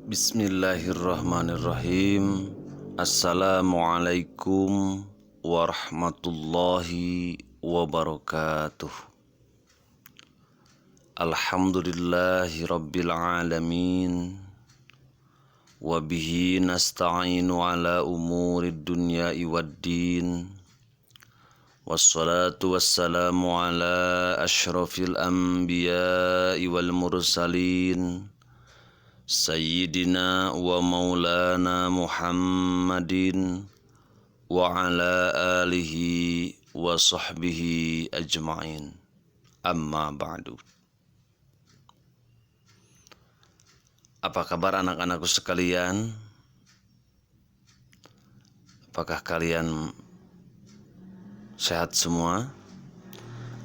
Bismillahirrahmanirrahim. Assalamualaikum warahmatullahi wabarakatuh. Alhamdulillahi rabbil alamin. Wabihi nasta'inu ala umurid dunya waddin. Wassalatu wassalamu ala ashrafil anbiya'i wal mursalin. Sayyidina wa maulana Muhammadin wa ala alihi wa sahbihi ajma'in. Amma ba'du. Apa kabar anak-anakku sekalian? Apakah kalian sehat semua?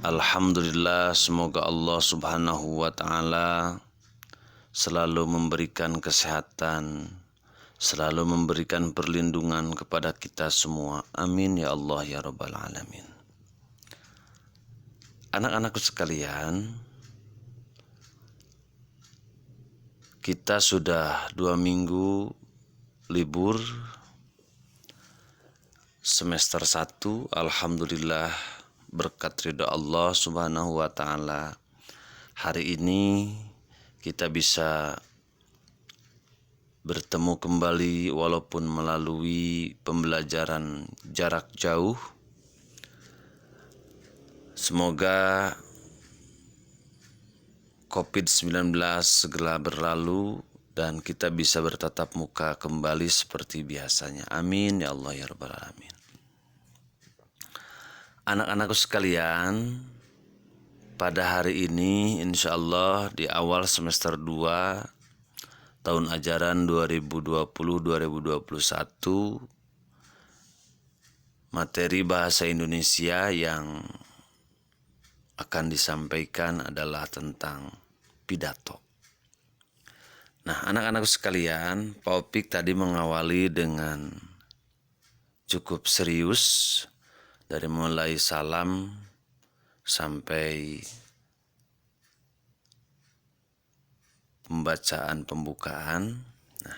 Alhamdulillah, semoga Allah Subhanahu wa ta'ala selalu memberikan kesehatan, selalu memberikan perlindungan kepada kita semua. Amin ya Allah ya Rabbal Alamin. Anak-anakku sekalian, kita sudah 2 minggu libur semester 1. Alhamdulillah, berkat ridha Allah Subhanahu wa ta'ala, hari ini kita bisa bertemu kembali walaupun melalui pembelajaran jarak jauh. Semoga COVID-19 segera berlalu dan kita bisa bertatap muka kembali seperti biasanya. Amin ya Allah ya Rabbal Alamin. Anak-anakku sekalian, pada hari ini insya Allah di awal semester 2 tahun ajaran 2020-2021, materi bahasa Indonesia yang akan disampaikan adalah tentang pidato. Nah, anak-anakku sekalian, Pak Opik tadi mengawali dengan cukup serius dari mulai salam sampai pembacaan pembukaan. Nah,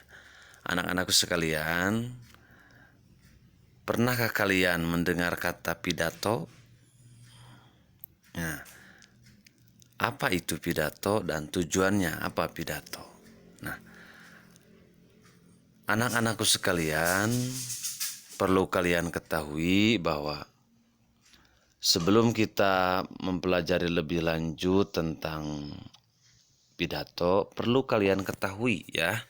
anak-anakku sekalian, pernahkah kalian mendengar kata pidato? Nah, apa itu pidato dan tujuannya apa pidato? Nah, anak-anakku sekalian, perlu kalian ketahui bahwa sebelum kita mempelajari lebih lanjut tentang pidato, perlu kalian ketahui ya,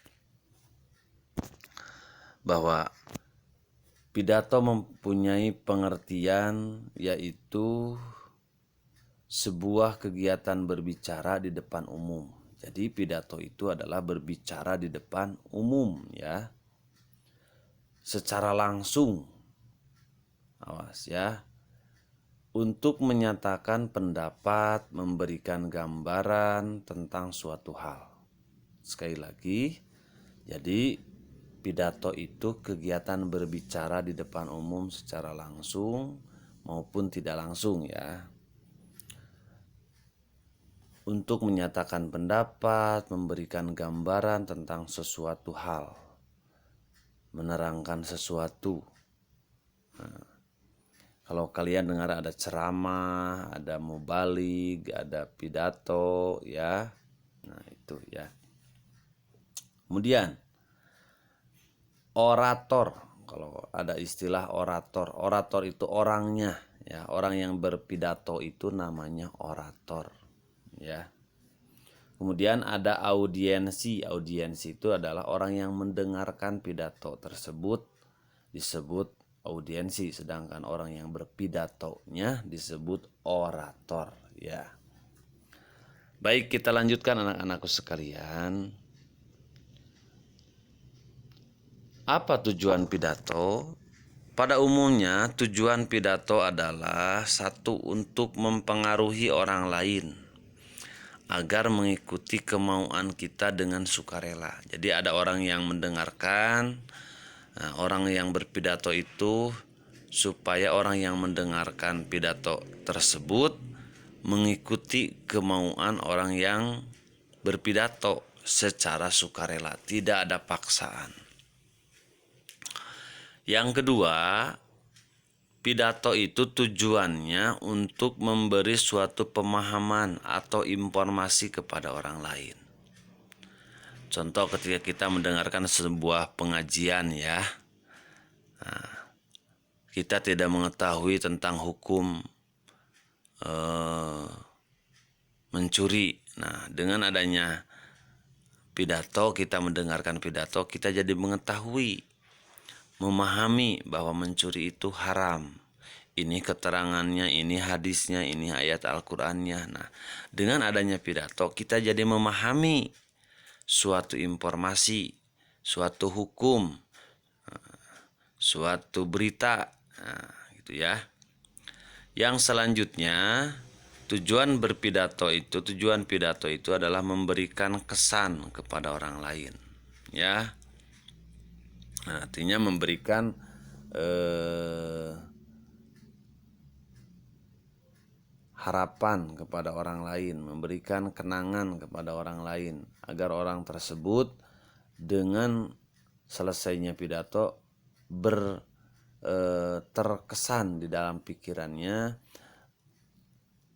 bahwa pidato mempunyai pengertian yaitu sebuah kegiatan berbicara di depan umum. Jadi pidato itu adalah berbicara di depan umum ya, secara langsung. Awas ya. Untuk menyatakan pendapat, memberikan gambaran tentang suatu hal. Sekali lagi, jadi pidato itu kegiatan berbicara di depan umum secara langsung maupun tidak langsung ya. Untuk menyatakan pendapat, memberikan gambaran tentang sesuatu hal, menerangkan sesuatu. Nah, kalau kalian dengar ada ceramah, ada mubalig, ada pidato ya. Nah, itu ya. Kemudian orator. Kalau ada istilah orator. Orator itu orangnya ya. Orang yang berpidato itu namanya orator ya. Kemudian ada audiensi. Audiensi itu adalah orang yang mendengarkan pidato tersebut disebut audiensi, sedangkan orang yang berpidatonya disebut orator ya. Baik, kita lanjutkan anak-anakku sekalian. Apa tujuan pidato? Pada umumnya tujuan pidato adalah satu, untuk mempengaruhi orang lain agar mengikuti kemauan kita dengan sukarela. Jadi ada orang yang mendengarkan. Nah, orang yang berpidato itu supaya orang yang mendengarkan pidato tersebut mengikuti kemauan orang yang berpidato secara sukarela, tidak ada paksaan. Yang kedua, pidato itu tujuannya untuk memberi suatu pemahaman atau informasi kepada orang lain. Contoh ketika kita mendengarkan sebuah pengajian ya, kita tidak mengetahui tentang hukum mencuri. Nah, dengan adanya pidato, kita mendengarkan pidato, kita jadi mengetahui, memahami bahwa mencuri itu haram. Ini keterangannya, ini hadisnya, ini ayat Al-Qur'annya. Nah, dengan adanya pidato, kita jadi memahami suatu informasi, suatu hukum, suatu berita, nah, gitu ya. Yang selanjutnya, tujuan pidato itu adalah memberikan kesan kepada orang lain, ya. Nah, artinya memberikan harapan kepada orang lain, memberikan kenangan kepada orang lain, agar orang tersebut dengan selesainya pidato terkesan di dalam pikirannya,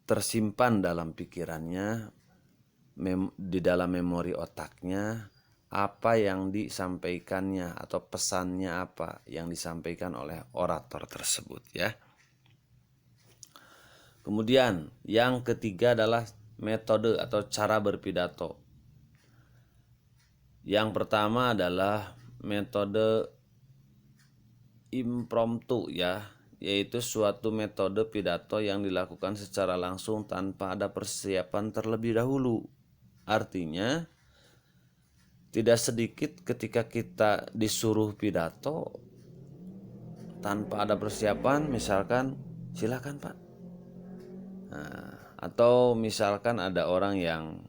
tersimpan dalam pikirannya, di dalam memori otaknya, apa yang disampaikannya atau pesannya apa yang disampaikan oleh orator tersebut ya. Kemudian yang ketiga adalah metode atau cara berpidato. Yang pertama adalah metode impromptu ya, yaitu suatu metode pidato yang dilakukan secara langsung tanpa ada persiapan terlebih dahulu. Artinya tidak sedikit ketika kita disuruh pidato tanpa ada persiapan, misalkan silakan Pak. Nah, atau misalkan ada orang yang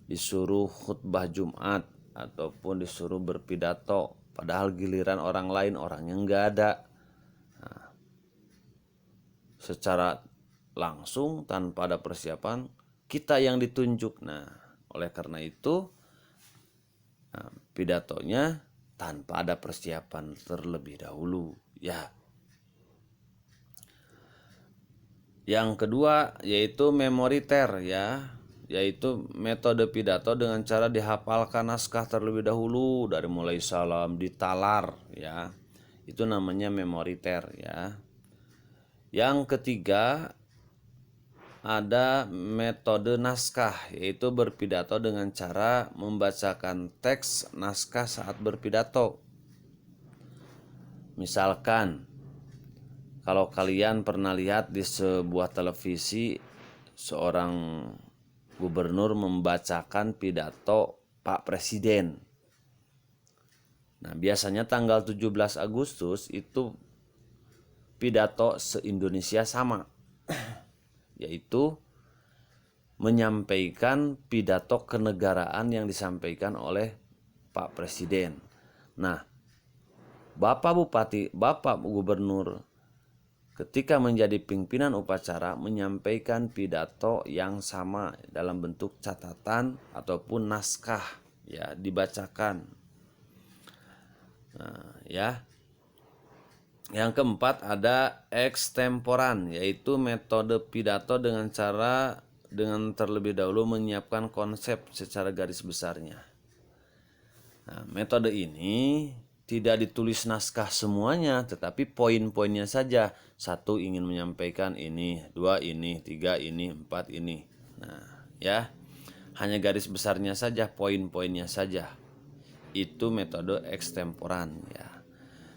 disuruh khutbah Jumat ataupun disuruh berpidato, padahal giliran orang lain orangnya nggak ada. Nah, secara langsung tanpa ada persiapan kita yang ditunjuk. Nah, oleh karena itu pidatonya tanpa ada persiapan terlebih dahulu ya. Yang kedua yaitu memoriter ya, yaitu metode pidato dengan cara dihafalkan naskah terlebih dahulu dari mulai salam ditalar ya. Itu namanya memoriter ya. Yang ketiga ada metode naskah, yaitu berpidato dengan cara membacakan teks naskah saat berpidato. Misalkan kalau kalian pernah lihat di sebuah televisi seorang gubernur membacakan pidato Pak Presiden. Nah, biasanya tanggal 17 Agustus itu pidato se-Indonesia sama, yaitu menyampaikan pidato kenegaraan yang disampaikan oleh Pak Presiden. Nah, Bapak Bupati, Bapak Gubernur ketika menjadi pimpinan upacara menyampaikan pidato yang sama dalam bentuk catatan ataupun naskah ya, dibacakan. Nah, ya. Yang keempat ada ekstemporan, yaitu metode pidato dengan terlebih dahulu menyiapkan konsep secara garis besarnya. Nah, metode ini tidak ditulis naskah semuanya, tetapi poin-poinnya saja. 1 ingin menyampaikan ini, 2 ini, 3 ini, 4 ini. Nah, ya. Hanya garis besarnya saja, poin-poinnya saja. Itu metode ekstemporan ya.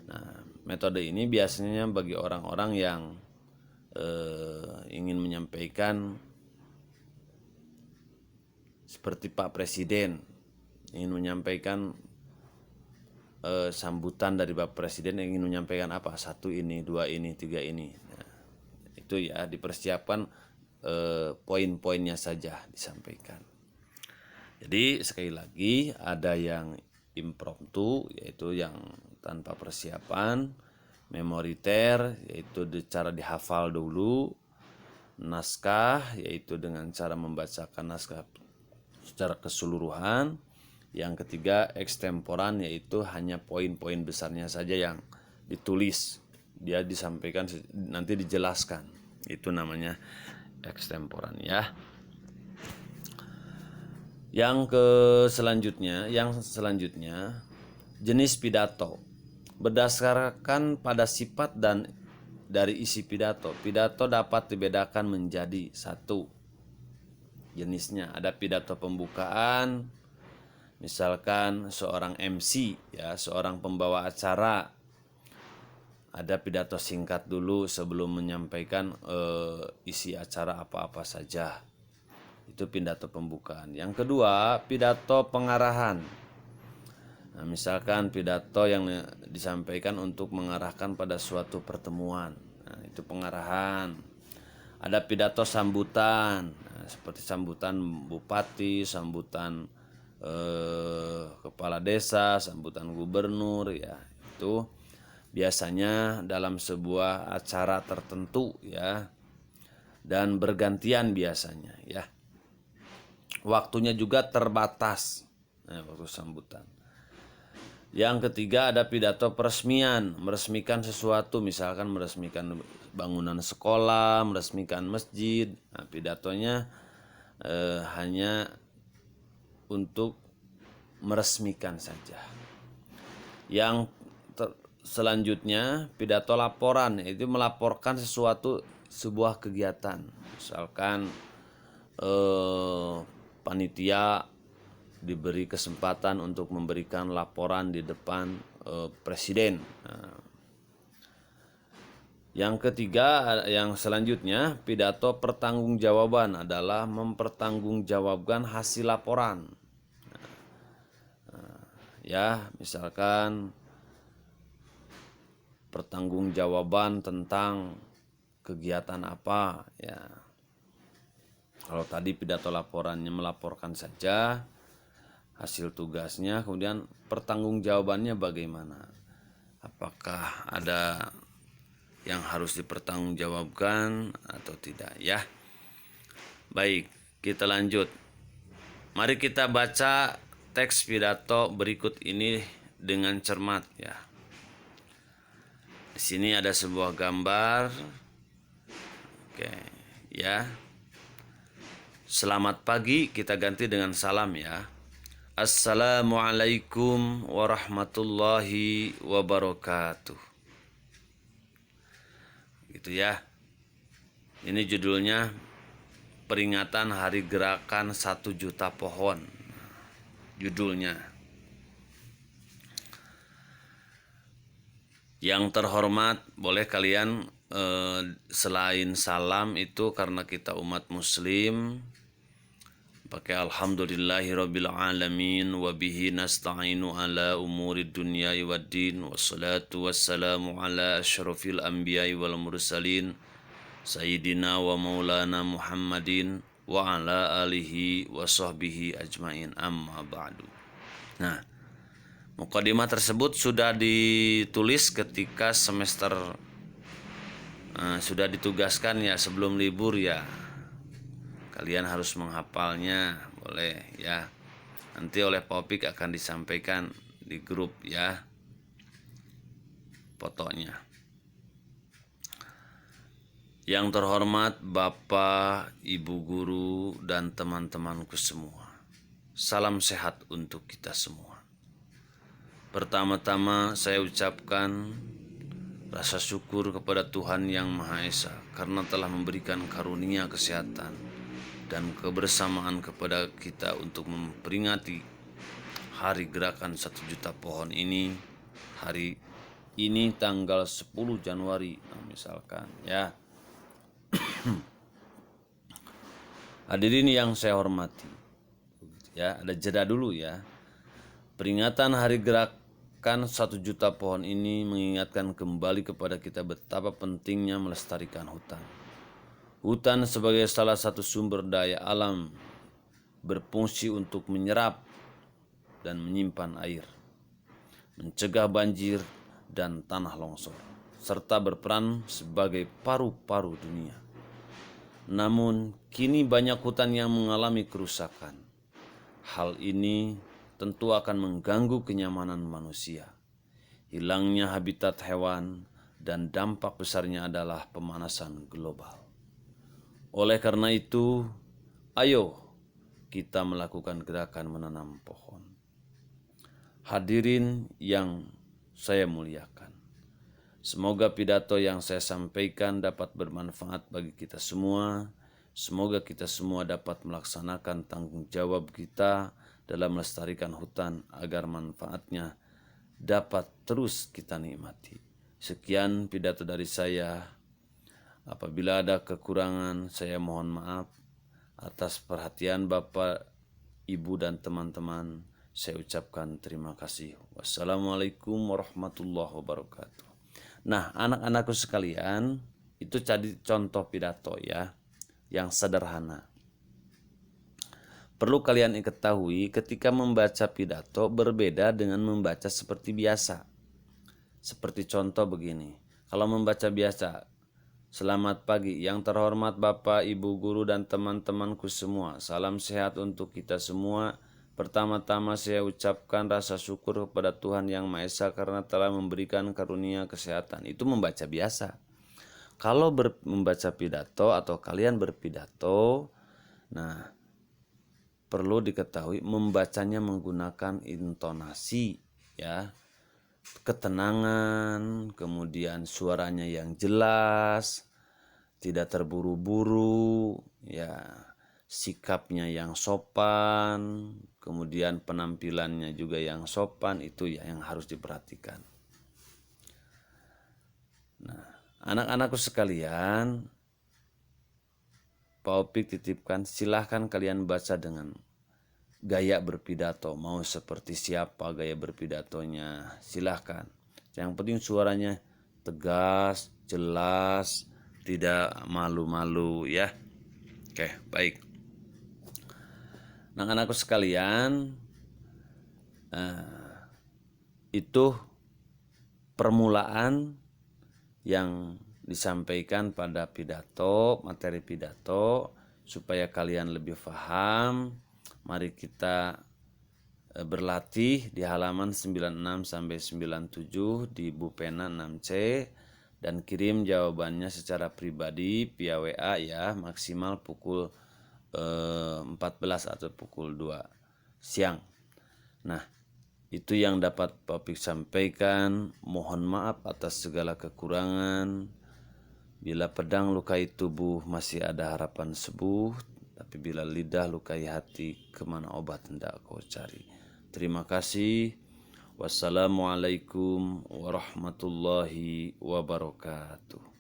Nah, metode ini biasanya bagi orang-orang yang ingin menyampaikan seperti Pak Presiden, ingin menyampaikan sambutan dari Bapak Presiden, ingin menyampaikan apa, 1 ini, 2 ini, 3 ini. Nah, itu ya dipersiapkan poin-poinnya saja disampaikan. Jadi sekali lagi ada yang impromptu, yaitu yang tanpa persiapan, memoriter, yaitu cara dihafal dulu, naskah, yaitu dengan cara membacakan naskah secara keseluruhan. Yang ketiga ekstemporan, yaitu hanya poin-poin besarnya saja yang ditulis, dia disampaikan nanti dijelaskan, itu namanya ekstemporan ya. Yang selanjutnya jenis pidato. Berdasarkan pada sifat dan dari isi pidato dapat dibedakan menjadi satu jenisnya. Ada pidato pembukaan, misalkan seorang MC ya, seorang pembawa acara, ada pidato singkat dulu sebelum menyampaikan isi acara apa-apa saja. Itu pidato pembukaan. Yang kedua, pidato pengarahan. Nah, misalkan pidato yang disampaikan untuk mengarahkan pada suatu pertemuan. Nah, itu pengarahan. Ada pidato sambutan, nah, seperti sambutan bupati, sambutan kepala desa, sambutan gubernur ya. Itu biasanya dalam sebuah acara tertentu ya. Dan bergantian biasanya ya. Waktunya juga terbatas, waktu sambutan. Yang ketiga ada pidato peresmian, meresmikan sesuatu, misalkan meresmikan bangunan sekolah, meresmikan masjid. Nah, pidatonya hanya untuk meresmikan saja. Yang selanjutnya pidato laporan, yaitu melaporkan sesuatu, sebuah kegiatan. Misalkan panitia diberi kesempatan untuk memberikan laporan di depan presiden. Nah, yang ketiga, yang selanjutnya pidato pertanggungjawaban adalah mempertanggungjawabkan hasil laporan. Ya, misalkan pertanggungjawaban tentang kegiatan apa ya. Kalau tadi pidato laporannya melaporkan saja hasil tugasnya, kemudian pertanggungjawabannya bagaimana? Apakah ada yang harus dipertanggungjawabkan atau tidak ya? Baik, kita lanjut. Mari kita baca teks pidato berikut ini dengan cermat ya. Di sini ada sebuah gambar. Oke, ya. Selamat pagi, kita ganti dengan salam ya. Assalamualaikum warahmatullahi wabarakatuh. Gitu ya. Ini judulnya peringatan hari gerakan 1 juta pohon. Judulnya. Yang terhormat, boleh kalian selain salam itu karena kita umat muslim, pakai alhamdulillahirabbil alamin wa bihi nasta'inu ala umurid dunya waddin wassalatu wassalamu ala asyrafil anbiya'i wal mursalin sayyidina wa maulana Muhammadin wa ala alihi wa sahbihi ajmain, amma ba'du. Nah, mukadimah tersebut sudah ditulis ketika semester sudah ditugaskan ya sebelum libur ya. Kalian harus menghafalnya, boleh ya. Nanti oleh Popik akan disampaikan di grup ya fotonya. Yang terhormat Bapak, Ibu guru dan teman-temanku semua. Salam sehat untuk kita semua. Pertama-tama saya ucapkan rasa syukur kepada Tuhan Yang Maha Esa karena telah memberikan karunia kesehatan dan kebersamaan kepada kita untuk memperingati hari gerakan 1 juta pohon ini. Hari ini tanggal 10 Januari misalkan ya. Hadirin yang saya hormati ya, ada jeda dulu ya. Peringatan hari gerakan 1 juta pohon ini mengingatkan kembali kepada kita betapa pentingnya melestarikan hutan. Hutan sebagai salah satu sumber daya alam berfungsi untuk menyerap dan menyimpan air, mencegah banjir dan tanah longsor, serta berperan sebagai paru-paru dunia. Namun, kini banyak hutan yang mengalami kerusakan. Hal ini tentu akan mengganggu kenyamanan manusia, hilangnya habitat hewan, dan dampak besarnya adalah pemanasan global. Oleh karena itu, ayo kita melakukan gerakan menanam pohon. Hadirin yang saya muliakan, semoga pidato yang saya sampaikan dapat bermanfaat bagi kita semua. Semoga kita semua dapat melaksanakan tanggung jawab kita dalam melestarikan hutan agar manfaatnya dapat terus kita nikmati. Sekian pidato dari saya. Apabila ada kekurangan, saya mohon maaf. Atas perhatian Bapak, Ibu, dan teman-teman, saya ucapkan terima kasih. Wassalamualaikum warahmatullahi wabarakatuh. Nah, anak-anakku sekalian, itu jadi contoh pidato ya, yang sederhana. Perlu kalian ketahui ketika membaca pidato berbeda dengan membaca seperti biasa. Seperti contoh begini, kalau membaca biasa, selamat pagi, yang terhormat Bapak, Ibu Guru, dan teman-temanku semua. Salam sehat untuk kita semua. Pertama-tama saya ucapkan rasa syukur kepada Tuhan Yang Maha Esa karena telah memberikan karunia kesehatan. Itu membaca biasa. Kalau membaca pidato atau kalian berpidato, nah perlu diketahui membacanya menggunakan intonasi ya, ketenangan, kemudian suaranya yang jelas, tidak terburu-buru, ya, sikapnya yang sopan, kemudian penampilannya juga yang sopan, itu ya yang harus diperhatikan. Nah, anak-anakku sekalian, Pak Opik titipkan, silahkan kalian baca dengan gaya berpidato. Mau seperti siapa gaya berpidatonya, silahkan. Yang penting suaranya tegas, jelas, tidak malu-malu ya. Oke, baik. Nah, anakku sekalian, itu permulaan yang disampaikan pada pidato, materi pidato, supaya kalian lebih paham. Mari kita berlatih di halaman 96 sampai 97 di Bupena 6C dan kirim jawabannya secara pribadi via WA ya, maksimal pukul 14 atau pukul 2 siang. Nah, itu yang dapat Pak sampaikan. Mohon maaf atas segala kekurangan. Bila pedang lukai tubuh masih ada harapan sembuh, tapi bila lidah lukai hati, kemana obat hendak kau cari. Terima kasih. Wassalamualaikum warahmatullahi wabarakatuh.